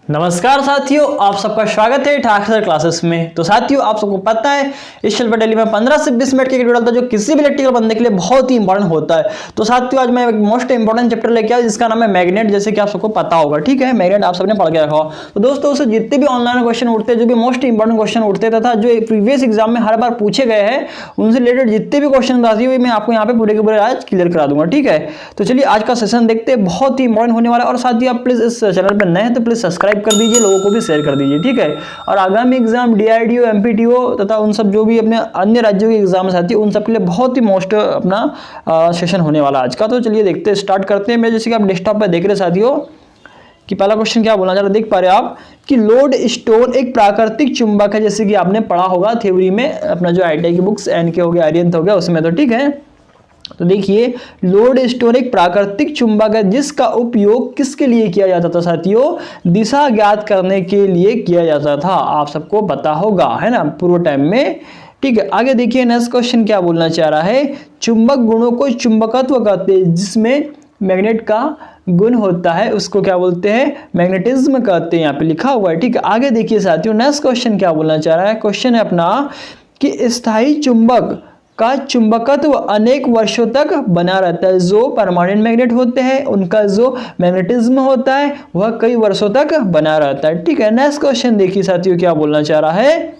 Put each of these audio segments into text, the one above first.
नमस्कार साथियों, आप सबका स्वागत है ठाकर क्लासेस में। तो साथियों, आप सबको पता है इस शिल्पा डेली में 15 से 20 मिनट के डालता है जो किसी भी इलेक्ट्रिकल बंदे के लिए बहुत ही इंपॉर्टेंट होता है। तो साथियों, आज मैं एक मोस्ट इंपॉर्टेंट चैप्टर लेके आया जिसका नाम है मैग्नेट, जैसे कि आप सबको पता होगा। ठीक है, मैग्नेट आप सबने पढ़ के रखा हो। तो दोस्तों, उससे जितने भी ऑनलाइन क्वेश्चन उठते हैं, जो भी मोस्ट इंपॉर्टेंट क्वेश्चन उठते तथा जो प्रीवियस एग्जाम में हर बार पूछे गए हैं, उनसे रिलेटेड जितने भी क्वेश्चन आती है मैं आपको यहाँ पे पूरे के पूरे आज क्लियर करा दूंगा। ठीक है, तो चलिए आज का सेशन देखते हैं, बहुत ही इंपॉर्टेंट होने वाला है। और साथियों, आप प्लीज इस चैनल पर नए हैं तो प्लीज सब्सक्राइब कर दीजिए, लोगों को भी शेयर कर दीजिए। ठीक है, और आगामी एग्जाम डीआरडीओ, एमपीटीओ तथा उन सब जो भी अपने अन्य राज्यों के एग्जाम आती है, उन सब के लिए बहुत ही मोस्ट अपना सेशन होने वाला आज का। तो चलिए देखते हैं, स्टार्ट करते हैं। मैं जैसे कि आप डेस्कटॉप पे देख रहे साथियों कि पहला क्वेश्चन क्या बोलना चाह रहा, देख पा रहे आप कि लोड स्टोन एक प्राकृतिक चुंबक है, जैसे कि आपने पढ़ा होगा थ्योरी में, अपना जो आईटीआई की बुक्स एनके हो गया, आर्यंत हो गया, उसमें। तो ठीक है, तो देखिए लोड स्टोन एक प्राकृतिक चुंबक है जिसका उपयोग किसके लिए किया जाता था साथियों? दिशा ज्ञात करने के लिए किया जाता था। आप सबको पता होगा, है ना, पूर्व टाइम में। ठीक है, आगे देखिए नेक्स्ट क्वेश्चन क्या बोलना चाह रहा है। चुंबक गुणों को चुंबकत्व कहते हैं, जिसमें मैग्नेट का गुण होता है उसको क्या बोलते हैं? मैग्नेटिज्म कहते हैं, यहाँ पे लिखा हुआ है। ठीक है, आगे देखिए साथियों, नेक्स्ट क्वेश्चन क्या बोलना चाह रहा है। क्वेश्चन है अपना कि स्थायी चुंबक का चुंबकत्व अनेक वर्षों तक बना रहता है। जो परमानेंट मैग्नेट होते हैं उनका जो मैग्नेटिज्म होता है वह कई वर्षों तक बना रहता है। ठीक है, नेक्स्ट क्वेश्चन देखिए साथियों क्या बोलना चाह रहा है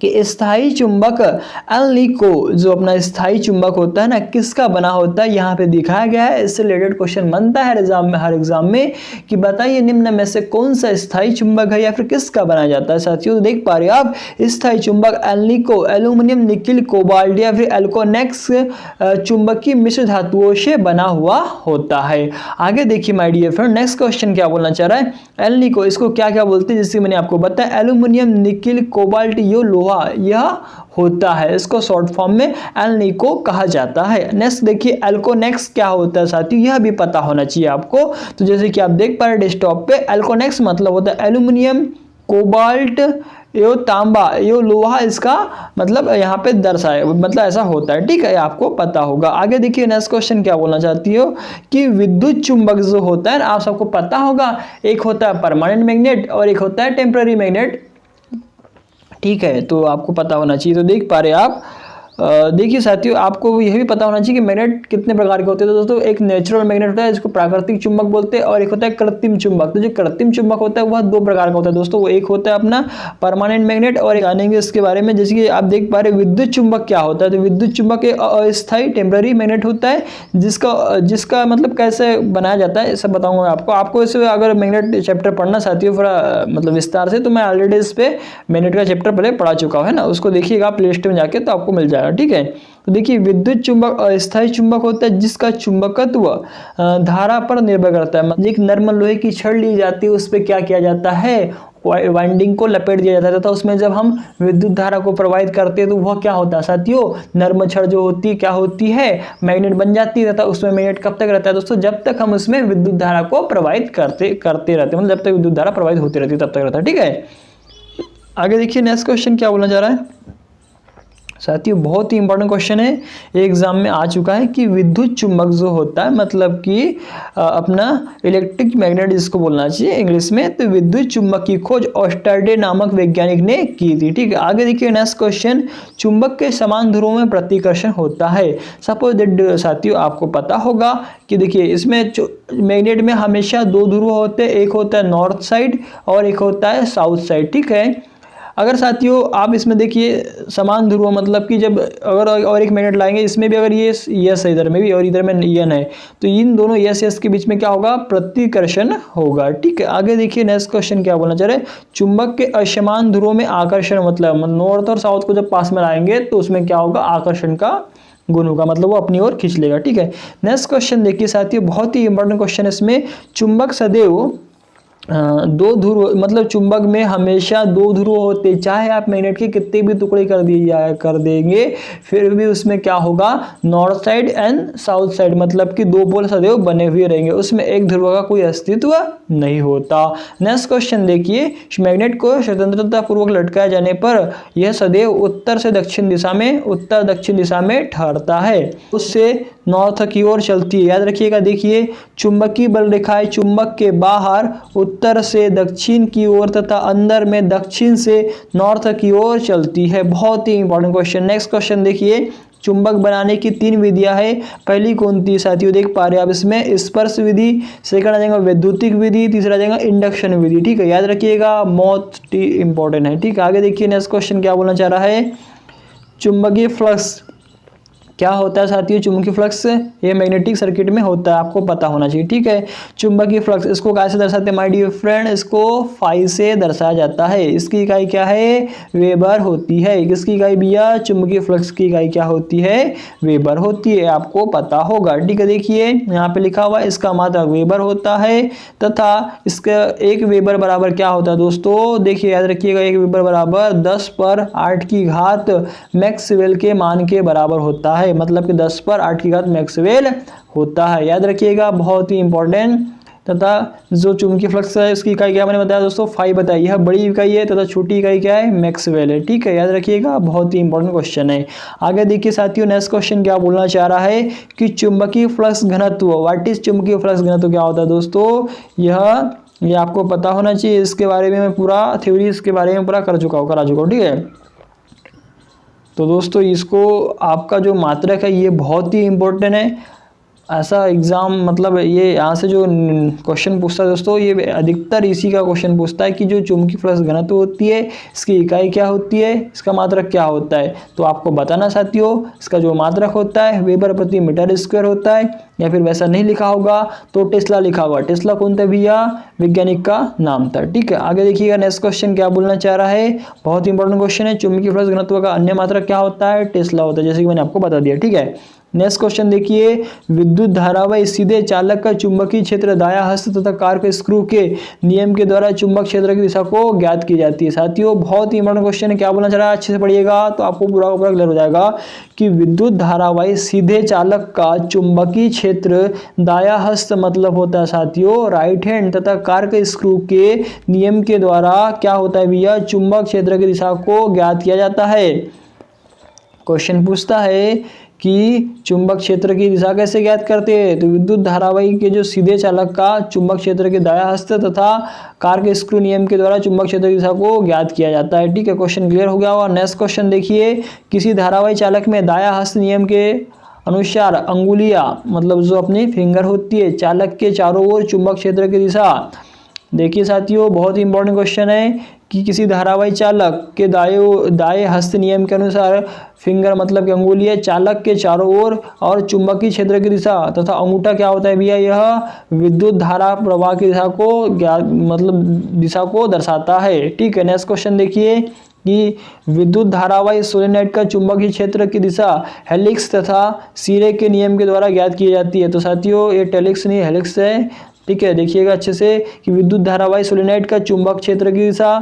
कि स्थायी चुंबक एल्निको, जो अपना स्थायी चुंबक होता है ना, किसका बना होता है? यहाँ पे दिखाया गया है। इससे रिलेटेड क्वेश्चन बनता है हर एग्जाम में कि बताइए निम्न में से कौन सा स्थायी चुंबक है या फिर किसका बनाया जाता है। साथियों, तो देख पा रहे हो आप, स्थायी चुंबक एल्निको एल्यूमिनियम, निकिल, कोबाल्ट या फिर एल्कोनेक्स चुंबकीय मिश्र धातुओं से बना हुआ होता है। आगे देखिए my dear friend, next question क्या बोलना चाह रहा है। एल्निको, इसको क्या क्या बोलते हैं? जैसे मैंने आपको बताया, एल्यूमिनियम, निकिल, कोबाल्ट, यो लोहा यह होता है, इसको शॉर्ट फॉर्म में एल्निको कहा जाता है। नेक्स्ट देखिए एल्कोनेक्स क्या होता है साथियों, यह भी पता होना चाहिए आपको। तो जैसे कि आप देख पा रहे डेस्कटॉप पे, एल्कोनेक्स मतलब होता है एल्यूमिनियम, कोबाल्ट, यो तांबा, यो लोहा, इसका मतलब यहाँ पे दर्शाए, मतलब ऐसा होता है। ठीक है, आपको पता होगा। आगे देखिए नेक्स्ट क्वेश्चन क्या बोलना चाहती हो कि विद्युत चुंबक जो होता है, आप सबको पता होगा, एक होता है परमानेंट मैग्नेट और एक होता है टेम्पररी मैग्नेट। ठीक है, तो आपको पता होना चाहिए। तो देख पा रहे आप, देखिए साथियों, आपको यह भी पता होना चाहिए कि मैग्नेट कितने प्रकार के होते हैं। तो दोस्तों, एक नेचुरल मैग्नेट होता है जिसको प्राकृतिक चुंबक बोलते हैं, और एक होता है कृत्रिम चुंबक। तो जो कृत्रिम चुंबक होता है वह दो प्रकार का होता है दोस्तों। वो एक होता है अपना परमानेंट मैग्नेट, और एक जानेंगे इसके बारे में। जैसे कि आप देख पा रहे विद्युत चुंबक क्या होता है। तो विद्युत चुंबक एक अस्थायी टेम्पररी मैग्नेट होता है जिसका मतलब कैसे बनाया जाता है सब बताऊंगा आपको इसे अगर मैग्नेट चैप्टर पढ़ना चाहती हो थोड़ा मतलब विस्तार से, तो मैं ऑलरेडी इस पे मैग्नेट का चैप्टर पहले पढ़ा चुका हूँ, है ना, उसको देखिएगा प्ले लिस्ट में जाके, तो आपको मिल जाएगा। ठीक है, तो देखिए विद्युत चुंबक अस्थायी चुंबक होता है जिसका चुंबकत्व धारा पर निर्भर करता है। एक नर्म लोहे की छड़ ली जाती है, उस पर क्या किया जाता है? वाइंडिंग को लपेट दिया जाता है, तो उसमें जब हम विद्युत धारा को प्रवाहित करते हैं तो वह क्या होता है साथियों? नर्म छड़ जो होती है क्या होती है? मैग्नेट बन जाती है। तथा उसमें मैग्नेट कब तक रहता है दोस्तों? जब तक हम उसमें विद्युत धारा को प्रवाहित करते रहते हैं, मतलब जब तक विद्युत धारा प्रवाहित होती रहती है तब तक रहता है। ठीक है, आगे देखिए नेक्स्ट क्वेश्चन क्या बोलना चाह रहा है साथियों, बहुत ही इंपॉर्टेंट क्वेश्चन है, एग्जाम में आ चुका है कि विद्युत चुंबक जो होता है, मतलब कि अपना इलेक्ट्रिक मैग्नेट जिसको बोलना चाहिए इंग्लिश में, तो विद्युत चुंबक की खोज ऑस्टरडे नामक वैज्ञानिक ने की थी। ठीक है, आगे देखिए नेक्स्ट क्वेश्चन, चुंबक के समान ध्रुवों में प्रतिकर्षण होता है। सपोज दैट साथियों, आपको पता होगा कि देखिए इसमें मैग्नेट में हमेशा दो ध्रुव होते हैं, एक होता है नॉर्थ साइड और एक होता है साउथ साइड। ठीक है, अगर साथियों आप इसमें देखिए समान ध्रुव मतलब कि जब अगर और एक मैग्नेट लाएंगे, इसमें भी अगर ये यस है इधर में भी और इधर में यन है, तो इन दोनों यस के बीच में क्या होगा? प्रतिकर्षण होगा। ठीक है, आगे देखिए नेक्स्ट क्वेश्चन क्या बोलना चाह रहे हैं। चुंबक के असमान ध्रुवों में आकर्षण मतलब नॉर्थ और साउथ को जब पास में लाएंगे तो उसमें क्या होगा? आकर्षण का गुण होगा, मतलब वो अपनी ओर खींच लेगा। ठीक है, नेक्स्ट क्वेश्चन देखिए साथियों, बहुत ही इंपॉर्टेंट क्वेश्चन है। इसमें चुंबक सदैव दो ध्रुव, मतलब चुंबक में हमेशा दो ध्रुव होते, चाहे आप मैग्नेट के कितने भी टुकड़े कर देंगे फिर भी उसमें क्या होगा? North side and south side, मतलब कि दो पोल सदैव बने हुए रहेंगे, उसमें एक ध्रुव का कोई अस्तित्व नहीं होता। नेक्स्ट क्वेश्चन देखिए, मैग्नेट को स्वतंत्रता पूर्वक लटकाए जाने पर यह सदैव उत्तर दक्षिण दिशा में ठहरता है, उससे नॉर्थ की ओर चलती है। याद रखिएगा, देखिए चुंबकीय बल रेखाएं चुंबक के बाहर उत्तर से दक्षिण की ओर तथा अंदर में दक्षिण से नॉर्थ की ओर चलती है। बहुत ही इंपॉर्टेंट क्वेश्चन। नेक्स्ट क्वेश्चन देखिए, चुंबक बनाने की 3 विधियां है, पहली कौन थी साथियों, देख पा रहे हैं आप इसमें, स्पर्श विधि, सेकंड आ जाएगा वैद्युतिक विधि, तीसरा आ जाएगा इंडक्शन विधि। ठीक है, याद रखिएगा, बहुत ही इंपॉर्टेंट है। ठीक है, आगे देखिए नेक्स्ट क्वेश्चन क्या बोलना चाह रहा है, चुंबकीय फ्लक्स क्या होता है साथियों, चुंबकीय फ्लक्स ये मैग्नेटिक सर्किट में होता है, आपको पता होना चाहिए। ठीक है, चुंबकीय फ्लक्स इसको कैसे दर्शाते हैं माय डियर फ्रेंड, इसको फाई से दर्शाया जाता है। इसकी इकाई क्या है, वेबर होती है। किसकी इकाई भैया, चुंबकीय फ्लक्स की इकाई क्या होती है, वेबर होती है, आपको पता होगा। ठीक है, देखिए यहाँ पे लिखा हुआ है, इसका मात्रक वेबर होता है तथा इसका 1 वेबर बराबर क्या होता है दोस्तों, देखिए याद रखिएगा, 1 वेबर बराबर 10⁸ की घात मैक्सवेल के मान के बराबर होता है, मतलब कि 10⁸ की घात मैक्सवेल होता है, याद रखिएगा, बहुत ही इंपॉर्टेंट। तथा जो चुंबकीय फ्लक्स है उसकी इकाई क्या मैंने बताया दोस्तों, फाई बताई, यह बड़ी इकाई है तथा छोटी इकाई क्या है, मैक्सवेल है। ठीक है, याद रखिएगा, बहुत ही इंपॉर्टेंट क्वेश्चन है। आगे देखिए साथियों, नेक्स्ट क्वेश्चन क्या बोलना चाह रहा है कि चुंबकीय फ्लक्स घनत्व, व्हाट इज चुंबकीय फ्लक्स घनत्व क्या होता है दोस्तों, ये आपको पता होना चाहिए। इसके बारे में मैं पूरा थ्योरी इसके बारे में पूरा करा चुका हूँ। ठीक है, तो दोस्तों इसको आपका जो मात्रक है ये बहुत ही इम्पोर्टेंट है। ऐसा एग्ज़ाम मतलब ये यहाँ से जो क्वेश्चन पूछता है दोस्तों, ये अधिकतर इसी का क्वेश्चन पूछता है कि जो चुंबकीय फ्लक्स घनत्व होती है इसकी इकाई क्या होती है, इसका मात्रक क्या होता है। तो आपको बताना साथियों, इसका जो मात्रक होता है वेबर प्रति मीटर स्क्वायर होता है, या फिर वैसा नहीं लिखा होगा तो टेस्ला लिखा होगा। टेस्ला कौन था भैया, वैज्ञानिक का नाम था। ठीक है, आगे देखिएगा नेक्स्ट क्वेश्चन क्या बोलना चाह रहा है, बहुत इंपॉर्टेंट क्वेश्चन है। चुंबकीय फ्लक्स घनत्व का अन्य मात्रक क्या होता है, टेस्ला होता है, जैसे कि मैंने आपको बता दिया। ठीक है, नेक्स्ट क्वेश्चन देखिए, विद्युत धारावाही सीधे चालक का चुंबकीय क्षेत्र दायां हस्त तथा कार के स्क्रू के नियम के द्वारा चुंबक क्षेत्र की दिशा को ज्ञात की जाती है। साथियों बहुत ही इंपॉर्टेंट क्वेश्चन है, क्या बोलना चाह रहा है, अच्छे से पढ़िएगा तो आपको पूरा क्लियर हो जाएगा कि विद्युत धारावाही सीधे चालक का चुंबकीय क्षेत्र दायां हस्त मतलब होता है साथियों राइट हैंड, तथा कार के स्क्रू के नियम के द्वारा क्या होता है भैया, चुंबक क्षेत्र की दिशा को ज्ञात किया जाता है। क्वेश्चन पूछता है कि चुंबक क्षेत्र की दिशा कैसे ज्ञात करते हैं, तो विद्युत धारावाही के जो सीधे चालक का चुंबक क्षेत्र के दायां हस्त तथा कार के स्क्रू नियम के द्वारा चुंबक क्षेत्र की दिशा को ज्ञात किया जाता है। ठीक है, क्वेश्चन क्लियर हो गया होगा। नेक्स्ट क्वेश्चन देखिए, किसी धारावाही चालक में दायां हस्त नियम के अनुसार अंगुलियां मतलब जो अपनी फिंगर होती है चालक के चारों ओर चुंबक क्षेत्र की दिशा, देखिए साथियों बहुत ही इंपॉर्टेंट क्वेश्चन है कि किसी धारावाही चालक के दाएं हस्त नियम के अनुसार फिंगर मतलब कि अंगुली चालक के चारों ओर और चुंबकीय क्षेत्र की दिशा तथा अंगूठा क्या होता है भैया, यह विद्युत धारा प्रवाह की दिशा को मतलब दिशा को दर्शाता है। ठीक है, नेक्स्ट क्वेश्चन देखिए कि विद्युत धारावाही सोलेनॉइड का चुंबकीय क्षेत्र की दिशा हेलिक्स तथा सिरे के नियम के द्वारा ज्ञात की जाती है। तो साथियों ये टेलिक्स नहीं हेलिक्स है। ठीक है, देखिएगा अच्छे से कि विद्युत धारावाही सोलेनॉइड का चुंबक क्षेत्र की दिशा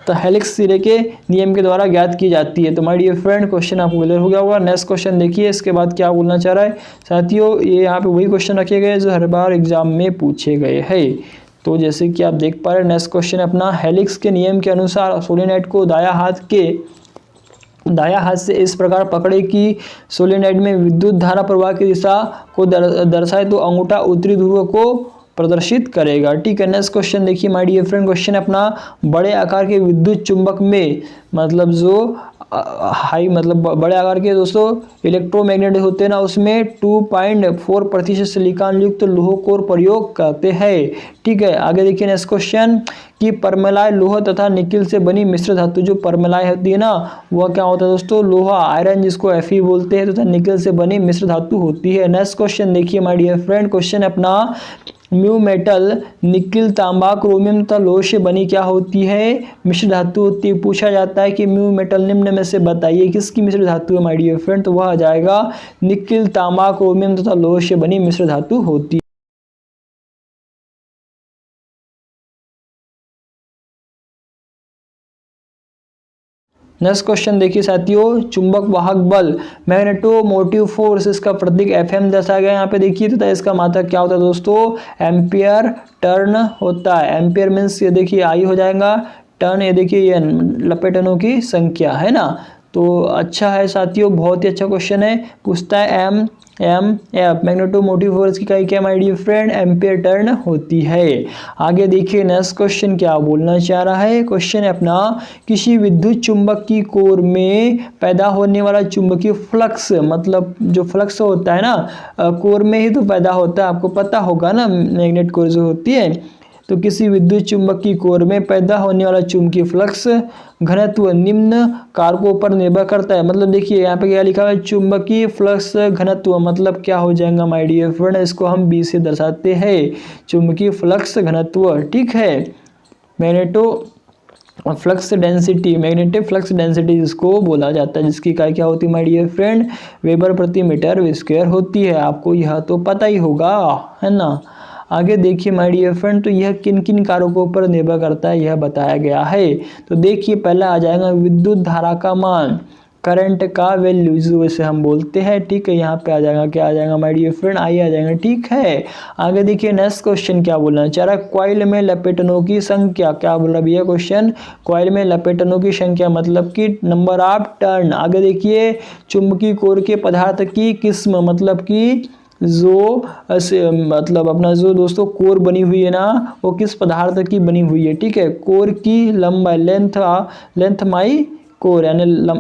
तो हेलिक्स सिरे के नियम के द्वारा ज्ञात की जाती है। तो माय डियर फ्रेंड क्वेश्चन आपको क्लियर हो गया होगा। नेक्स्ट क्वेश्चन देखिए, इसके बाद क्या बोलना चाह रहा है साथियों, ये यहाँ पे वही क्वेश्चन रखे गए जो हर बार एग्जाम में पूछे गए हैं। तो जैसे कि आप देख पा रहे हैं नेक्स्ट क्वेश्चन अपना, हेलिक्स के नियम के अनुसार सोलेनॉइड को दायां हाथ से इस प्रकार पकड़े कि सोलेनॉइड में विद्युत धारा प्रवाह की दिशा को दर्शाए तो अंगूठा उत्तरी ध्रुव को प्रदर्शित करेगा। ठीक है, नेक्स्ट क्वेश्चन देखिए माय डियर फ्रेंड, क्वेश्चन अपना, बड़े आकार के विद्युत चुंबक में मतलब जो हाई मतलब बड़े आकार के दोस्तों इलेक्ट्रोमैग्नेट होते हैं ना, उसमें 2.4% सिलिकॉन युक्त लोह कोर प्रयोग करते हैं। ठीक है, आगे देखिए नेक्स्ट क्वेश्चन कि परमलाय लोह तथा निकिल से बनी मिश्र धातु, जो परमलाय होती है ना वह क्या होता है दोस्तों, लोहा आयरन जिसको Fe बोलते हैं तथा निकिल से बनी मिश्र धातु होती है। नेक्स्ट क्वेश्चन देखिए माय डियर फ्रेंड, क्वेश्चन अपना, म्यू मेटल निकिल तांबा क्रोमियम तथा लोह से बनी क्या होती है, मिश्र धातु होती है। पूछा जाता है कि म्यू मेटल निम्न में से बताइए किसकी मिश्र धातु है माय डियर फ्रेंड, तो वह आ जाएगा निकिल तांबा क्रोमियम तथा लोह से बनी मिश्र धातु होती है। नेक्स्ट क्वेश्चन देखिए साथियों, चुंबक वाहक बल मैग्नेटोमोटिव फोर्स, इसका प्रतीक FM दर्शाया गया यहाँ पे देखिए, तथा इसका मात्रक क्या होता है दोस्तों, एम्पियर टर्न होता है। एम्पियर मीन्स ये देखिए आई हो जाएगा, टर्न ये देखिए ये लपेटनों की संख्या है ना। तो अच्छा है साथियों, बहुत ही अच्छा क्वेश्चन है, पूछता है M M F. Magnetomotive force की इकाई क्या my dear friend, ampere turn होती है। आगे देखिए नेक्स्ट क्वेश्चन क्या बोलना चाह रहा है। क्वेश्चन है अपना, किसी विद्युत चुंबक की कोर में पैदा होने वाला चुंबकीय फ्लक्स, मतलब जो फ्लक्स होता है ना कोर में ही तो पैदा होता है, आपको पता होगा ना मैग्नेट कोर जो होती है। तो किसी विद्युत चुंबक की कोर में पैदा होने वाला चुंबकीय फ्लक्स घनत्व निम्न कारकों पर निर्भर करता है। मतलब देखिए यहाँ पे क्या लिखा हुआ है, चुंबकीय फ्लक्स घनत्व, मतलब क्या हो जाएगा माय डियर फ्रेंड, इसको हम बी से दर्शाते हैं, चुंबकीय फ्लक्स घनत्व। ठीक है, magneto flux density, magnetic flux density जिसको बोला जाता है, जिसकी इकाई क्या होती है माय डियर फ्रेंड, वेबर प्रति मीटर स्क्वायर होती है। आपको यह तो पता ही होगा, है ना। आगे देखिए माय डियर फ्रेंड, तो यह किन किन कारकों पर निर्भर करता है यह बताया गया है। तो देखिए पहला आ जाएगा विद्युत धारा का मान, करंट का वैल्यू जिसे हम बोलते हैं। ठीक है, यहाँ पे आ जाएगा, क्या आ जाएगा माय डियर फ्रेंड, आई आ जाएगा। ठीक है, आगे देखिए नेक्स्ट क्वेश्चन क्या बोलना चाह रहा है, कॉइल में लपेटनों की संख्या, क्या बोल रहा है भैया क्वेश्चन, कॉइल में लपेटनों की संख्या मतलब कि नंबर ऑफ टर्न। आगे देखिए चुंबकीय कोर के पदार्थ की किस्म, मतलब कि जो मतलब अपना जो दोस्तों कोर बनी हुई है ना वो किस पदार्थ की बनी हुई है। ठीक है, कोर की लंबाई, लेंथ माई कोर, यानी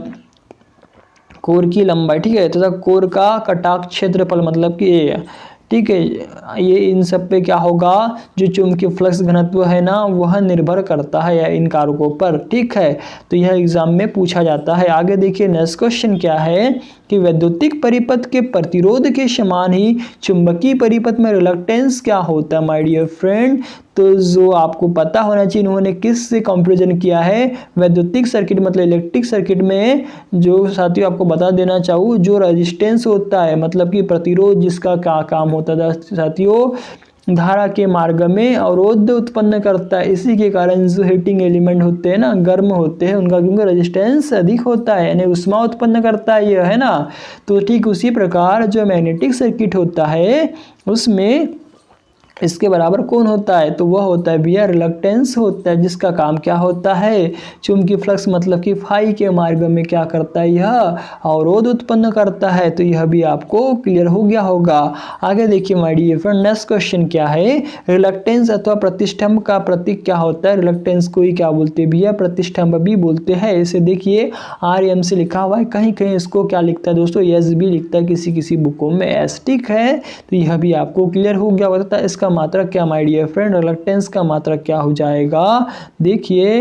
कोर की लंबाई। ठीक है, तथा कोर का कटाक्ष क्षेत्रफल मतलब कि ए। ठीक है, ये इन सब पे क्या होगा, जो चुंबकीय फ्लक्स घनत्व है ना वह निर्भर करता है या इन कारकों पर। ठीक है, तो यह एग्जाम में पूछा जाता है। आगे देखिए नेक्स्ट क्वेश्चन क्या है कि वैद्युतिक परिपथ के प्रतिरोध के समान ही चुंबकीय परिपथ में रिलक्टेंस क्या होता है माय डियर फ्रेंड। तो जो आपको पता होना चाहिए, इन्होंने किस से कंपैरिजन किया है, वैद्युतिक सर्किट मतलब इलेक्ट्रिक सर्किट में जो साथियों आपको बता देना चाहूँ, जो रेजिस्टेंस होता है मतलब कि प्रतिरोध, जिसका क्या काम होता था साथियों, धारा के मार्ग में अवरोध उत्पन्न करता है। इसी के कारण जो हीटिंग एलिमेंट होते हैं ना, गर्म होते हैं, उनका क्योंकि रेजिस्टेंस अधिक होता है, यानी उष्मा उत्पन्न करता है यह, है ना। तो ठीक उसी प्रकार जो मैग्नेटिक सर्किट होता है उसमें इसके बराबर कौन होता है, तो वह होता है भैया रिलक्टेंस होता है, जिसका काम क्या होता है, चुंबकीय फ्लक्स मतलब कि फाई के मार्ग में क्या करता है, यह अवरोध उत्पन्न करता है। तो यह भी आपको क्लियर हो गया होगा। आगे देखिए my dear friend next question क्या है, रिलक्टेंस अथवा प्रतिष्ठंभ का प्रतीक क्या होता है। रिलक्टेंस को ही क्या बोलते हैं भैया, प्रतिष्ठंभ भी बोलते हैं। इसे देखिए RM से लिखा हुआ है, कहीं कहीं इसको क्या लिखता है दोस्तों, एस भी लिखता है किसी किसी बुकों में एस। ठीक है, तो यह भी आपको क्लियर हो गया होता है। इसका मात्रक क्या माय डियर फ्रेंड, रिलक्टेंस का मात्रक क्या हो जाएगा, देखिए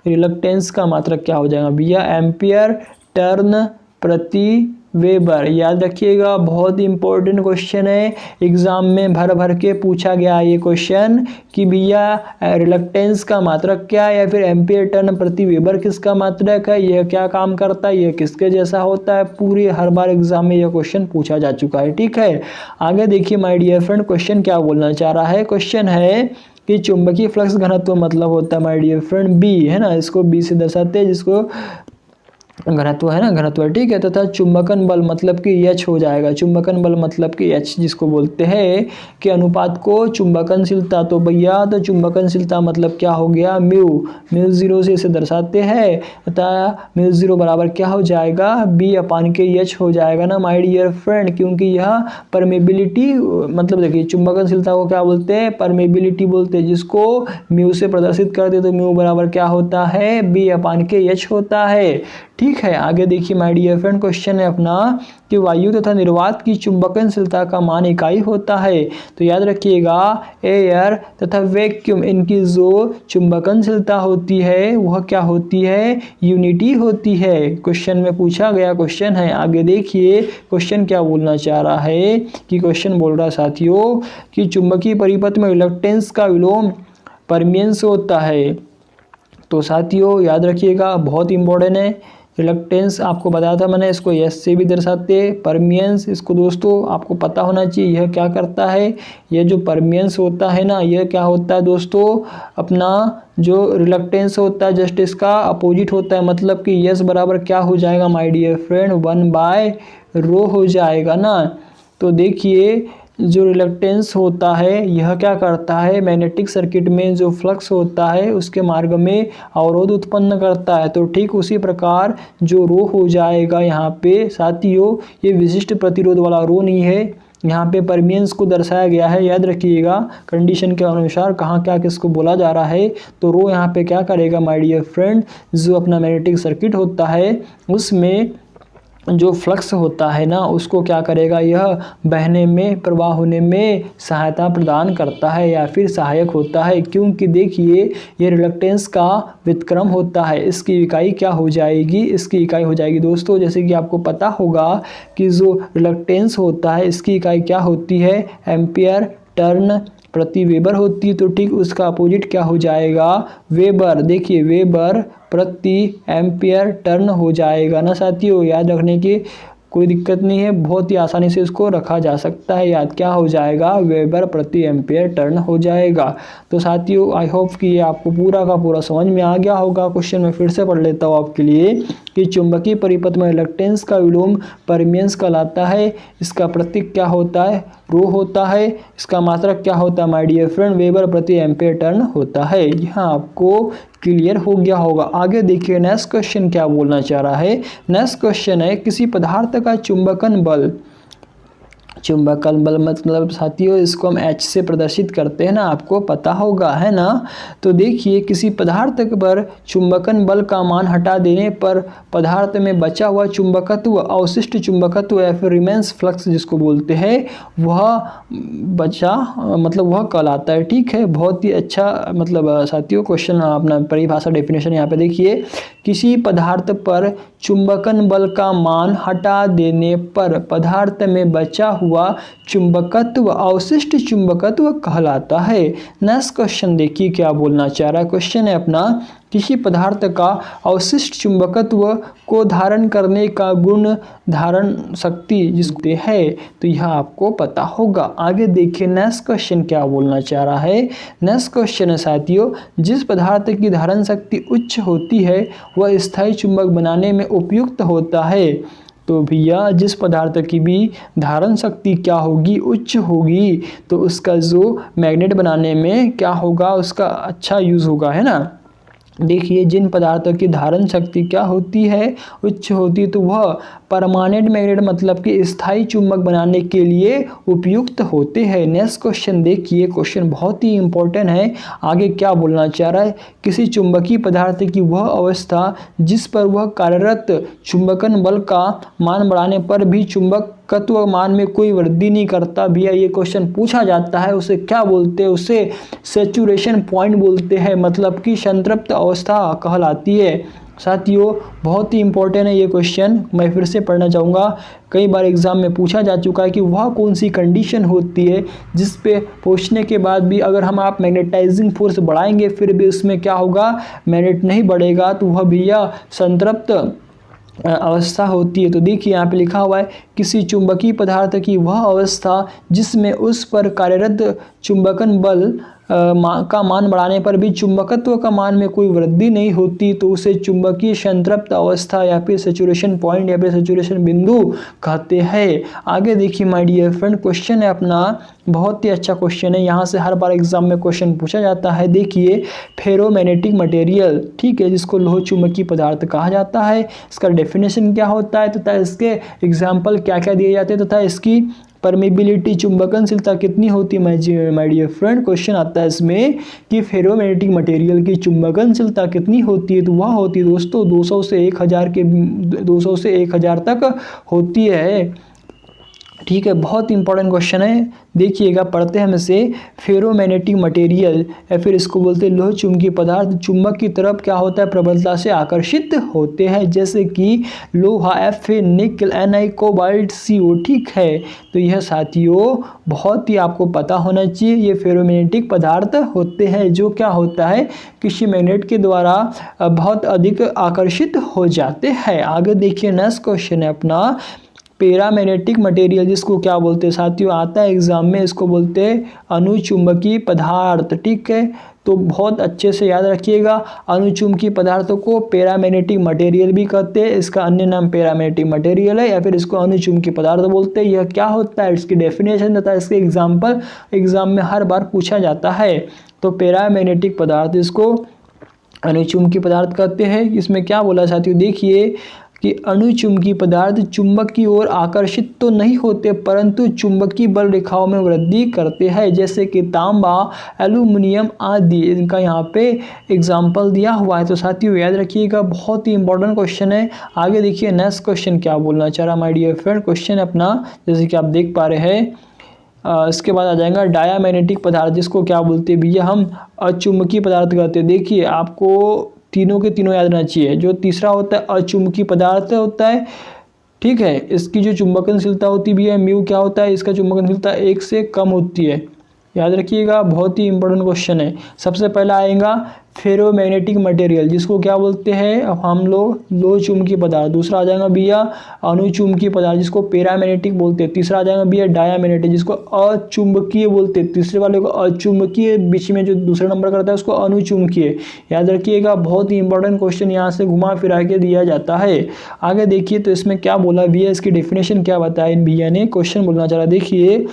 रिलक्टेंस का मात्रक क्या हो जाएगा भैया, एम्पियर टर्न प्रति वेबर। याद रखिएगा, बहुत इंपॉर्टेंट क्वेश्चन है, एग्जाम में भर भर के पूछा गया ये क्वेश्चन कि भैया रिलक्टेंस का मात्रक क्या है या फिर एम्पियर टर्न प्रति वेबर किसका मात्रक है, यह क्या काम करता है, यह किसके जैसा होता है। पूरी हर बार एग्जाम में यह क्वेश्चन पूछा जा चुका है। ठीक है, आगे देखिए माय डियर फ्रेंड क्वेश्चन क्या बोलना चाह रहा है। क्वेश्चन है कि चुंबकीय फ्लक्स घनत्व मतलब होता है माय डियर फ्रेंड बी, है ना, इसको बी से दर्शाते हैं, जिसको घनत्व है ना, घनत्व। ठीक है, तथा चुंबकन बल मतलब कि एच हो जाएगा, चुंबकन बल मतलब कि एच जिसको बोलते हैं कि अनुपात को चुंबकनशीलता। तो भैया तो चुंबकनशीलता मतलब क्या हो गया, म्यू जीरो से इसे दर्शाते हैं, तथा म्यू जीरो बराबर क्या हो जाएगा, B/H हो जाएगा ना माय डियर फ्रेंड, क्योंकि यह परमेबिलिटी मतलब देखिए चुंबकनशीलता को क्या बोलते हैं, परमेबिलिटी बोलते हैं, जिसको म्यू से प्रदर्शित करते तो म्यू बराबर क्या होता है, B/H होता है। ठीक है, आगे देखिए माय डियर फ्रेंड क्वेश्चन है अपना कि वायु तथा निर्वात की चुंबकनशीलता का मान इकाई होता है। तो याद रखिएगा एयर तथा वैक्यूम, इनकी जो चुंबकनशीलता होती है वह क्या होती है, यूनिटी होती है। क्वेश्चन में पूछा गया क्वेश्चन है। आगे देखिए क्वेश्चन क्या बोलना चाह रहा है कि क्वेश्चन बोल रहा है साथियों कि चुंबकीय परिपथ में रिलक्टेंस का विलोम परमियंस होता है। तो साथियों याद रखिएगा, बहुत इंपॉर्टेंट है। रिलक्टेंस आपको बताया था मैंने, इसको एस से भी दर्शाते हैं। परमियंस, इसको दोस्तों आपको पता होना चाहिए यह क्या करता है, यह जो परमियंस होता है ना, यह क्या होता है दोस्तों, अपना जो रिलक्टेंस होता है जस्ट इसका अपोजिट होता है, मतलब कि एस बराबर क्या हो जाएगा माय डियर फ्रेंड, 1/ρ हो जाएगा ना। तो देखिए जो रिलक्टेंस होता है यह क्या करता है, मैग्नेटिक सर्किट में जो फ्लक्स होता है उसके मार्ग में अवरोध उत्पन्न करता है। तो ठीक उसी प्रकार जो रो हो जाएगा यहाँ पे साथियों, ये विशिष्ट प्रतिरोध वाला रो नहीं है, यहाँ पे परमियंस को दर्शाया गया है। याद रखिएगा कंडीशन के अनुसार कहाँ क्या किसको बोला जा रहा है। तो रो यहाँ पे क्या करेगा माय डियर फ्रेंड, जो अपना मैग्नेटिक सर्किट होता है उसमें जो फ्लक्स होता है ना उसको क्या करेगा, यह बहने में प्रवाह होने में सहायता प्रदान करता है या फिर सहायक होता है। क्योंकि देखिए ये रिलक्टेंस का व्युत्क्रम होता है, इसकी इकाई क्या हो जाएगी, इसकी इकाई हो जाएगी दोस्तों, जैसे कि आपको पता होगा कि जो रिलक्टेंस होता है इसकी इकाई क्या होती है, एम्पियर टर्न प्रति वेबर होती है। तो ठीक उसका अपोजिट क्या हो जाएगा, वेबर। देखिए वेबर प्रति एम्पियर टर्न हो जाएगा ना साथियों, याद रखने की कोई दिक्कत नहीं है, बहुत ही आसानी से इसको रखा जा सकता है याद। क्या हो जाएगा, वेबर प्रति एम्पियर टर्न हो जाएगा। तो साथियों आई होप कि ये आपको पूरा का पूरा समझ में आ गया होगा। क्वेश्चन में फिर से पढ़ लेता हूँ आपके लिए कि चुंबकीय परिपथ में रिलक्टेंस का विलोम परमियंस कहलाता है। इसका प्रतीक क्या होता है, रो होता है। इसका मात्रक क्या होता है माय डियर फ्रेंड, वेबर प्रति एम्पियर टर्न होता है। यहाँ आपको क्लियर हो गया होगा। आगे देखिए नेक्स्ट क्वेश्चन क्या बोलना चाह रहा है। नेक्स्ट क्वेश्चन है किसी पदार्थ का चुंबकन बल, चुंबकन बल मतलब साथियों इसको हम H से प्रदर्शित करते हैं ना, आपको पता होगा है ना। तो देखिए किसी पदार्थ पर चुंबकन बल का मान हटा देने पर पदार्थ में बचा हुआ चुंबकत्व, अवशिष्ट चुंबकत्व या फिर रिमेंस फ्लक्स जिसको बोलते हैं, वह बचा मतलब वह कहलाता है। ठीक है, बहुत ही अच्छा मतलब साथियों क्वेश्चन अपना परिभाषा डेफिनेशन यहाँ पे देखिए, किसी पदार्थ पर चुंबकन बल का मान हटा देने पर पदार्थ में बचा हुआ चुंबकत्व अवशिष्ट चुंबकत्व कहलाता है। नेक्स्ट क्वेश्चन देखिए क्या बोलना चाह रहा है। क्वेश्चन है अपना किसी पदार्थ का अवशिष्ट चुंबकत्व को धारण करने का गुण धारण शक्ति जिसको है, तो यह आपको पता होगा। आगे देखिए नेक्स्ट क्वेश्चन क्या बोलना चाह रहा है। नेक्स्ट क्वेश्चन है साथियों, जिस पदार्थ की धारण शक्ति उच्च होती है वह स्थायी चुंबक बनाने में उपयुक्त होता है। तो भैया जिस पदार्थ की भी धारण शक्ति क्या होगी, उच्च होगी, तो उसका जो मैग्नेट बनाने में क्या होगा, उसका अच्छा यूज़ होगा, है ना। देखिए जिन पदार्थों की धारण शक्ति क्या होती है, उच्च होती है, तो वह परमानेंट मैग्नेट मतलब कि स्थायी चुंबक बनाने के लिए उपयुक्त होते हैं। नेक्स्ट क्वेश्चन देखिए, क्वेश्चन बहुत ही इंपॉर्टेंट है। आगे क्या बोलना चाह रहा है, किसी चुंबकीय पदार्थ की वह अवस्था जिस पर वह कार्यरत चुंबकन बल का मान बढ़ाने पर भी चुंबकत्व मान में कोई वृद्धि नहीं करता। भैया ये क्वेश्चन पूछा जाता है, उसे क्या बोलते हैं, उसे सैचुरेशन पॉइंट बोलते हैं, मतलब कि संतृप्त अवस्था कहलाती है। साथियों बहुत ही इंपॉर्टेंट है ये क्वेश्चन, मैं फिर से पढ़ना चाहूँगा। कई बार एग्जाम में पूछा जा चुका है कि वह कौन सी कंडीशन होती है जिस पे पूछने के बाद भी अगर हम आप मैग्नेटाइजिंग फोर्स बढ़ाएंगे फिर भी उसमें क्या होगा, मैग्नेट नहीं बढ़ेगा, तो वह भैया संतृप्त अवस्था होती है। तो देखिए यहाँ पे लिखा हुआ है किसी चुंबकीय पदार्थ की वह अवस्था जिसमें उस पर कार्यरत चुंबकन बल का मान बढ़ाने पर भी चुंबकत्व का मान में कोई वृद्धि नहीं होती, तो उसे चुंबकीय संतृप्त अवस्था या फिर सैचुरेशन पॉइंट या फिर सैचुरेशन बिंदु कहते हैं। आगे देखिए माय डियर फ्रेंड, क्वेश्चन है अपना बहुत ही अच्छा क्वेश्चन है, यहाँ से हर बार एग्जाम में क्वेश्चन पूछा जाता है। देखिए फेरोमैग्नेटिक मटेरियल, ठीक है, जिसको लोह चुंबकीय पदार्थ कहा जाता है, इसका डेफिनेशन क्या होता है तथा इसके एग्जाम्पल क्या क्या दिए जाते हैं तथा इसकी परमिबिलिटी चुंबकनशीलता कितनी होती है। माय डियर फ्रेंड क्वेश्चन आता है इसमें कि फेरोमैग्नेटिक मटेरियल की चुंबकनशीलता कितनी होती है, तो वह होती है दोस्तों 200 से 1000 तक होती है। ठीक है, बहुत इंपॉर्टेंट क्वेश्चन है, देखिएगा पढ़ते हैं हम इसे। फेरोमैग्नेटिक मटेरियल या फिर इसको बोलते हैं लोह चुंबकीय पदार्थ चुंबक की तरफ क्या होता है, प्रबलता से आकर्षित होते हैं, जैसे कि लोहा Fa, निकल Na, कोबाल्ट CO। ठीक है, तो यह साथियों बहुत ही आपको पता होना चाहिए, ये फेरोमैग्नेटिक पदार्थ होते हैं जो क्या होता है किसी मैग्नेट के द्वारा बहुत अधिक आकर्षित हो जाते हैं। आगे देखिए नेक्स्ट क्वेश्चन है अपना पैरामैग्नेटिक मटेरियल, जिसको क्या बोलते हैं साथियों, आता है एग्जाम में, इसको बोलते हैं अनुचुंबकीय पदार्थ। ठीक है, तो बहुत अच्छे से याद रखिएगा। अणुचुंबकीय पदार्थों को पैरामैग्नेटिक मटेरियल भी कहते हैं, इसका अन्य नाम पैरामैग्नेटिक मटेरियल है या फिर इसको अणुचुंबकीय पदार्थ बोलते हैं। यह क्या होता है, इसकी डेफिनेशन तथा इसके एग्जाम्पल एग्जाम में हर बार पूछा जाता है। तो पैरामैग्नेटिक पदार्थ इसको अणुचुंबकीय पदार्थ कहते हैं। इसमें क्या बोला साथियों, देखिए कि अणुचुंबकीय पदार्थ चुंबक की ओर आकर्षित तो नहीं होते परंतु चुंबकीय बल रेखाओं में वृद्धि करते हैं, जैसे कि तांबा, एल्यूमिनियम आदि। इनका यहाँ पे एग्जाम्पल दिया हुआ है। तो साथियों याद रखिएगा, बहुत ही इंपॉर्टेंट क्वेश्चन है। आगे देखिए नेक्स्ट क्वेश्चन क्या बोलना चाह रहा माय डियर फ्रेंड। क्वेश्चन अपना जैसे कि आप देख पा रहे हैं, इसके बाद आ जाएगा डायामैग्नेटिक पदार्थ, जिसको क्या बोलते हैं भैया, हम अचुंबकीय पदार्थ कहते हैं। देखिए आपको तीनों के तीनों याद रहना चाहिए। जो तीसरा होता है अचुंबकीय पदार्थ होता है, ठीक है, इसकी जो चुंबकनशीलता होती भी है म्यू क्या होता है, इसका चुंबकनशीलता 1 से कम होती है। याद रखिएगा, बहुत ही इंपॉर्टेंट क्वेश्चन है। सबसे पहला आएगा फेरोमैग्नेटिक मटेरियल, जिसको क्या बोलते हैं अब हम लोग लो चुंबकीय पदार्थ। दूसरा आ जाएगा भैया अणुचुंबकीय पदार्थ, जिसको पैरामैग्नेटिक बोलते हैं। तीसरा आ जाएगा भैया डायामैग्नेटिक, जिसको अचुंबकीय बोलते हैं। तीसरे वाले को अचुंबकीय, बीच में जो दूसरा नंबर करता है उसको अणुचुंबकीय। याद रखिएगा, बहुत ही इंपॉर्टेंट क्वेश्चन यहाँ से घुमा फिरा के दिया जाता है। आगे देखिए तो इसमें क्या बोला भैया, इसकी डेफिनेशन क्या बताया इन भैया ने, क्वेश्चन बोलना चाह रहा। देखिए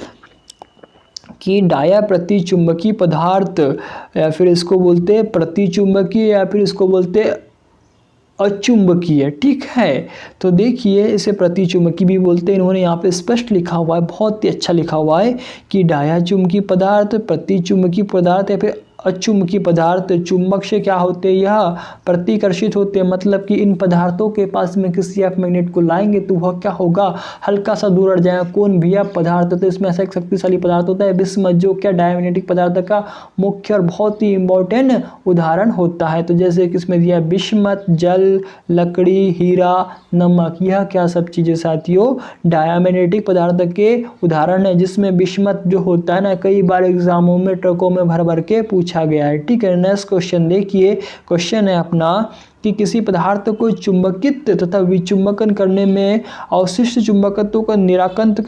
कि डाया प्रतिचुंबकीय पदार्थ या फिर इसको बोलते हैं प्रतिचुंबकीय या फिर इसको बोलते हैं अचुंबकीय, ठीक है। तो देखिए इसे प्रतिचुंबकीय भी बोलते हैं। इन्होंने यहाँ पे स्पष्ट लिखा हुआ है, बहुत ही अच्छा लिखा हुआ है कि डाया चुंबकीय पदार्थ, प्रतिचुंबकीय पदार्थ या फिर अचुंबकीय पदार्थ चुंबक से क्या होते हैं, यह प्रतिकर्षित होते हैं। मतलब कि इन पदार्थों के पास में किसी आप मैग्नेट को लाएंगे तो वह क्या होगा, हल्का सा दूर हट जाएगा। कौन भैया, पदार्थ। तो इसमें ऐसा एक शक्तिशाली पदार्थ होता है बिस्मथ, जो क्या डायमैग्नेटिक पदार्थ का मुख्य और बहुत ही इंपॉर्टेंट उदाहरण होता है। तो जैसे कि इसमें दिया बिस्मथ, जल, लकड़ी, हीरा, नमक, यह क्या सब चीज़ें साथियों डायमैग्नेटिक पदार्थ के उदाहरण है। जिसमें बिस्मथ जो होता है ना, कई बार एग्जामों में ट्रकों में भर भर के पूछा गया है, ठीक है। नेक्स्ट क्वेश्चन देखिए, क्वेश्चन है अपना कि किसी पदार्थ को चुंबकित तथा विचुंबकन करने में अवशिष्ट चुंबकत्व का निराकत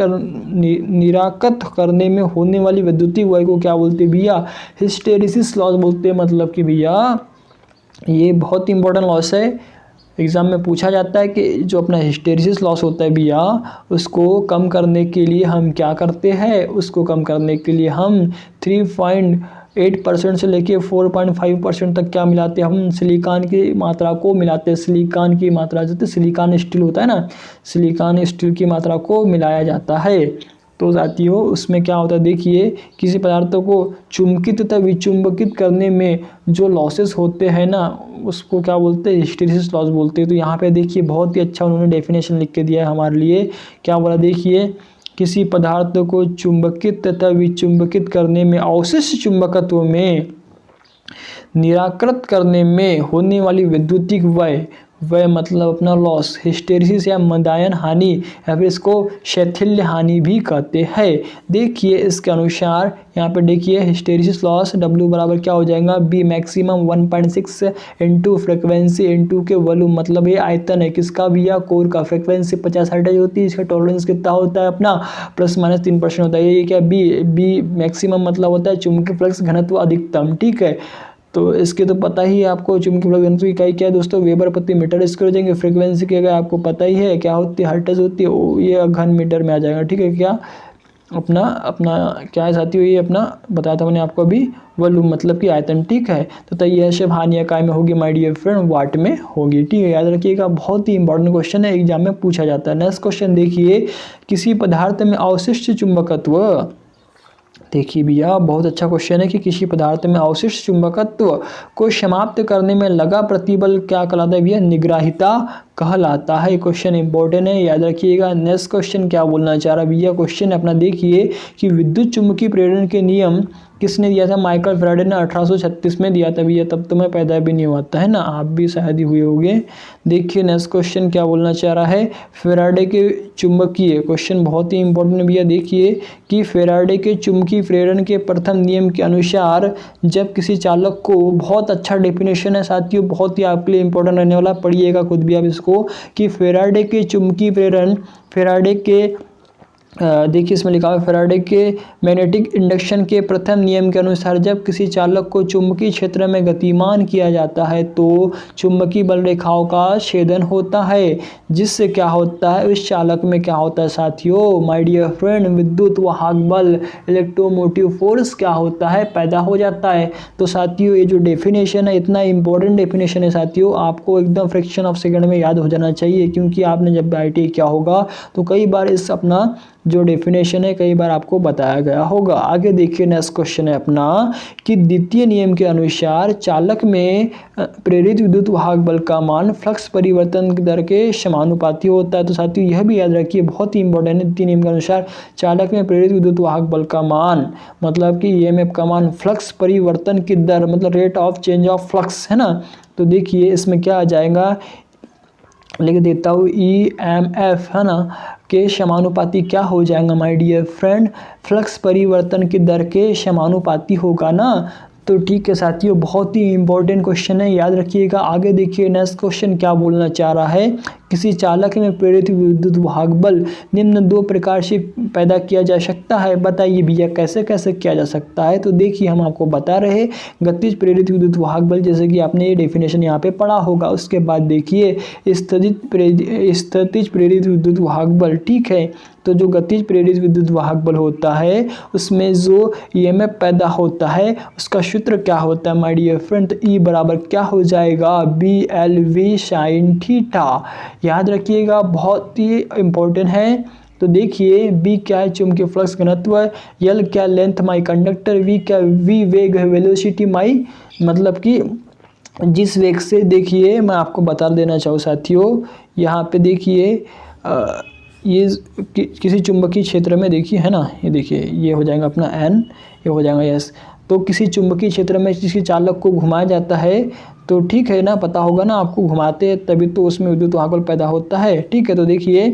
करने में होने वाली वैद्युतिक वलय को क्या बोलते हैं भैया, हिस्टेरिसिस लॉस बोलते हैं। मतलब कि भैया ये बहुत इंपॉर्टेंट लॉस है, एग्ज़ाम में पूछा जाता है कि जो अपना हिस्टेरिसिस लॉस होता है भैया, उसको कम करने के लिए हम क्या करते हैं, उसको कम करने के लिए हम 3.8% से लेके 4.5% तक क्या मिलाते हैं, हम सिलिकॉन की मात्रा को मिलाते हैं। सिलिकॉन की मात्रा जैसे सिलिकॉन स्टील होता है ना, सिलिकॉन स्टील की मात्रा को मिलाया जाता है। तो साथियों उसमें क्या होता है, देखिए किसी पदार्थों को चुंबकित तथा विचुंबकित करने में जो लॉसेस होते हैं ना, उसको क्या बोलते हैं, हिस्टेरिसिस लॉस बोलते हैं। तो यहाँ पे देखिए बहुत ही अच्छा उन्होंने डेफिनेशन लिख के दिया है हमारे लिए। क्या बोला, देखिए किसी पदार्थ को चुंबकित तथा विचुंबकित करने में अवशिष्ट चुंबकत्व में निराकृत करने में होने वाली वैद्युतिक वह मतलब अपना लॉस, हिस्टेरिसिस या मंदायन हानि या फिर इसको शैथिल्य हानि भी कहते हैं। देखिए इसके अनुसार यहाँ पे देखिए हिस्टेरिसिस लॉस W बराबर क्या हो जाएगा, B maximum 1.6 into frequency into के वॉल्यूम। मतलब ये आयतन है किसका भैया, कोर का। फ्रिक्वेंसी 50 हर्ट्ज होती है, इसका टॉलरेंस कितना होता है अपना ±3% होता है। ये क्या B मैक्सिमम मतलब होता है चुंबकीय फ्लक्स घनत्व अधिकतम, ठीक है। तो इसके तो पता ही है आपको, चुंबकीय फ्लक्स घनत्व की इकाई क्या है दोस्तों, वेबर प्रति मीटर स्क्वायर हो जाएंगे। फ्रीक्वेंसी की अगर आपको पता ही है क्या होती है, हर्ट्ज होती है, ये घन मीटर में आ जाएगा, ठीक है। क्या अपना क्या है साथियों, ये अपना बताया था मैंने आपको अभी, वॉल्यूम मतलब कि आयतन, ठीक है। तो यह सब हानि इकाई में होगी माय डियर फ्रेंड, वाट में होगी, ठीक है। याद रखिएगा, बहुत ही इंपॉर्टेंट क्वेश्चन है, एग्जाम में पूछा जाता है। नेक्स्ट क्वेश्चन देखिए, किसी पदार्थ में अवशिष्ट चुंबकत्व। देखिए भैया बहुत अच्छा क्वेश्चन है कि किसी पदार्थ में अवशिष्ट चुंबकत्व को समाप्त करने में लगा प्रतिबल क्या कहलाता है भैया, निग्राहिता कहलाता है। क्वेश्चन इंपॉर्टेंट है, याद रखिएगा। नेक्स्ट क्वेश्चन क्या बोलना चाह रहा भैया, क्वेश्चन अपना देखिए कि विद्युत चुम्बकीय प्रेरण के नियम किसने दिया था, माइकल फैराडे ने 1836 में दिया था भैया, तब तो मैं पैदा भी नहीं हुआ था, है ना, आप भी शायद ही हुए होंगे। देखिए नेक्स्ट क्वेश्चन क्या बोलना चाह रहा है, फैराडे के चुंबकीय, क्वेश्चन बहुत ही इंपॉर्टेंट भैया। देखिए कि फैराडे के चुंबकीय प्रेरण के प्रथम नियम के अनुसार जब किसी चालक को, बहुत अच्छा डेफिनेशन है साथियों, बहुत ही आपके लिए इंपॉर्टेंट रहने वाला, पढ़िएगा खुद भी आप इसको, कि फैराडे के चुंबकीय प्रेरण, फैराडे के देखिए इसमें लिखा हुआ है फैराडे के मैग्नेटिक इंडक्शन के प्रथम नियम के अनुसार जब किसी चालक को चुंबकीय क्षेत्र में गतिमान किया जाता है तो चुंबकीय बल रेखाओं का छेदन होता है, जिससे क्या होता है, उस चालक में क्या होता है साथियों, माय डियर फ्रेंड, विद्युत वाहक बल इलेक्ट्रोमोटिव फोर्स क्या होता है, पैदा हो जाता है। तो साथियों ये जो डेफिनेशन है इतना इंपॉर्टेंट डेफिनेशन है साथियों, आपको एकदम फ्रैक्शन ऑफ सेकंड में याद हो जाना चाहिए, क्योंकि आपने जब IIT किया होगा तो कई बार इस अपना जो डेफिनेशन है कई बार आपको बताया गया होगा। आगे देखिए नेक्स्ट क्वेश्चन है अपना कि द्वितीय नियम के अनुसार चालक में प्रेरित विद्युत वाहक बल का मान फ्लक्स परिवर्तन दर के समानुपाती होता है। तो साथियों यह भी याद रखिए, बहुत ही इंपॉर्टेंट है, द्वितीय नियम के अनुसार चालक में प्रेरित विद्युत वाहक बल का मान मतलब कि EMF का मान फ्लक्स परिवर्तन की दर मतलब rate of change of flux है ना। तो देखिए इसमें क्या आ जाएगा, लिख देता हूँ EMF है ना के समानुपाती क्या हो जाएगा माय डियर फ्रेंड, फ्लक्स परिवर्तन की दर के समानुपाती होगा ना। तो ठीक है साथियों, बहुत ही इंपॉर्टेंट क्वेश्चन है, याद रखिएगा। आगे देखिए नेक्स्ट क्वेश्चन क्या बोलना चाह रहा है, किसी चालक में प्रेरित विद्युत वाहक बल निम्न दो प्रकार से पैदा किया जा सकता है, बताइए भैया कैसे कैसे किया जा सकता है। तो देखिए हम आपको बता रहे, गतिज प्रेरित विद्युत वाहक बल जैसे कि आपने ये डेफिनेशन यहाँ पे पढ़ा होगा। उसके बाद देखिए स्थितिज प्रेरित विद्युत वाहक बल, ठीक है। तो जो गतिज प्रेरित विद्युत वाहक बल होता है उसमें जो EMF पैदा होता है उसका सूत्र क्या होता है माय डियर फ्रेंड, तो E बराबर क्या हो जाएगा, BLV sin थीटा। याद रखिएगा, बहुत ही इंपॉर्टेंट है। तो देखिए B क्या है, चुंबकीय फ्लक्स घनत्व, L क्या लेंथ माई कंडक्टर, V क्या V वेग है, वेलोसिटी माई मतलब कि जिस वेग से, देखिए मैं आपको बता देना चाहूँ साथियों, यहाँ पे देखिए ये किसी चुंबकीय क्षेत्र में देखिए है ना, ये देखिए ये हो जाएगा अपना N, ये हो जाएगा S। तो किसी चुंबकीय क्षेत्र में किसी चालक को घुमाया जाता है तो ठीक है ना, पता होगा ना आपको, घुमाते तभी तो उसमें विद्युत वाहक बल पैदा होता है, ठीक है। तो देखिए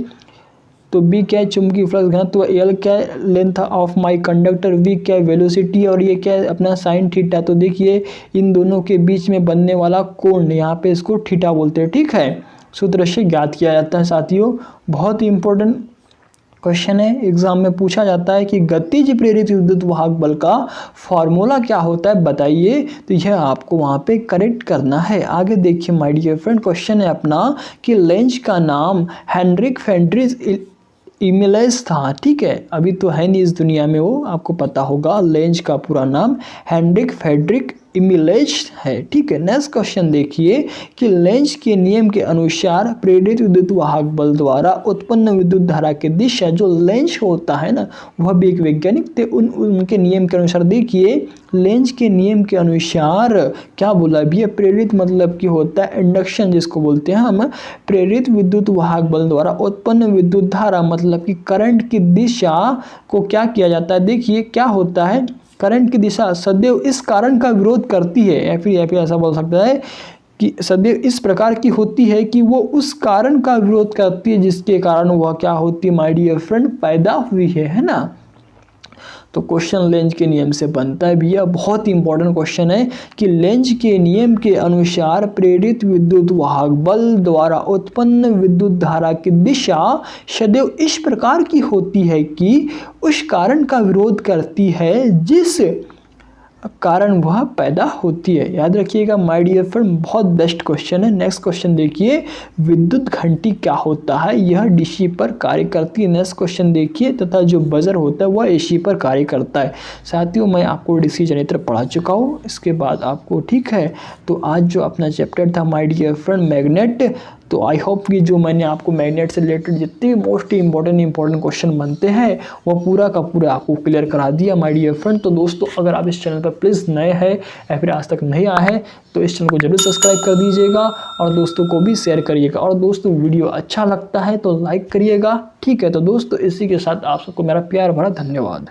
तो B क्या है, चुंबकीय फ्लक्स घनत्व, L क्या है, length of my conductor, V क्या है, वेलोसिटी, और ये क्या है अपना साइन थीटा। तो देखिए इन दोनों के बीच में बनने वाला कोण, यहाँ पे इसको थीटा बोलते हैं, ठीक है। सूत्र से ज्ञात किया जाता है साथियों, बहुत ही इंपॉर्टेंट क्वेश्चन है, एग्जाम में पूछा जाता है कि गतिज प्रेरित विद्युत वाहक बल का फॉर्मूला क्या होता है बताइए। तो यह आपको वहाँ पे करेक्ट करना है। आगे देखिए माय डियर फ्रेंड, क्वेश्चन है अपना कि लेंज का नाम हेनरिक फेड्रिक इमिलेज था, ठीक है। अभी तो है नहीं इस दुनिया में वो, आपको पता होगा। लेंज का पूरा नाम हेनरिक फेड्रिक इमिलेज है, ठीक है। नेक्स्ट क्वेश्चन देखिए कि लेंज के नियम के अनुसार प्रेरित विद्युत वाहक बल द्वारा उत्पन्न विद्युत धारा की दिशा, जो लेंज होता है ना वह भी एक वैज्ञानिक थे, उनके नियम के अनुसार देखिए लेंज के नियम के अनुसार क्या बोला भैया, प्रेरित मतलब कि होता है इंडक्शन जिसको बोलते हैं हम, प्रेरित विद्युत वाहक बल द्वारा उत्पन्न विद्युत धारा मतलब कि करंट की दिशा को क्या किया जाता है, देखिए क्या होता है, करंट की दिशा सदैव इस कारण का विरोध करती है, या फिर ऐसा बोल सकता है कि सदैव इस प्रकार की होती है कि वो उस कारण का विरोध करती है जिसके कारण वह क्या होती है माय डियर फ्रेंड, पैदा हुई है ना। तो क्वेश्चन लेंज के नियम से बनता है भैया, बहुत ही इंपॉर्टेंट क्वेश्चन है कि लेंज के नियम के अनुसार प्रेरित विद्युत वाहक बल द्वारा उत्पन्न विद्युत धारा की दिशा सदैव इस प्रकार की होती है कि उस कारण का विरोध करती है जिस कारण वह पैदा होती है। याद रखिएगा माय डियर फ्रेंड, बहुत बेस्ट क्वेश्चन है। नेक्स्ट क्वेश्चन देखिए, विद्युत घंटी क्या होता है, यह DC पर कार्य करती है। नेक्स्ट क्वेश्चन देखिए, तथा जो बजर होता है वह AC पर कार्य करता है। साथियों मैं आपको DC जनरेटर पढ़ा चुका हूँ, इसके बाद आपको ठीक है। तो आज जो अपना चैप्टर था माय डियर फ्रेंड मैग्नेट, तो आई होप कि जो मैंने आपको मैग्नेट से रिलेटेड जितने मोस्ट इंपॉर्टेंट क्वेश्चन बनते हैं वो पूरा का पूरा आपको क्लियर करा दिया माय डियर फ्रेंड। तो दोस्तों अगर आप इस चैनल पर प्लीज़ नए हैं या फिर आज तक नहीं आए हैं तो इस चैनल को जरूर सब्सक्राइब कर दीजिएगा और दोस्तों को भी शेयर करिएगा, और दोस्तों वीडियो अच्छा लगता है तो लाइक करिएगा, ठीक है। तो दोस्तों इसी के साथ आप सबको मेरा प्यार भरा धन्यवाद।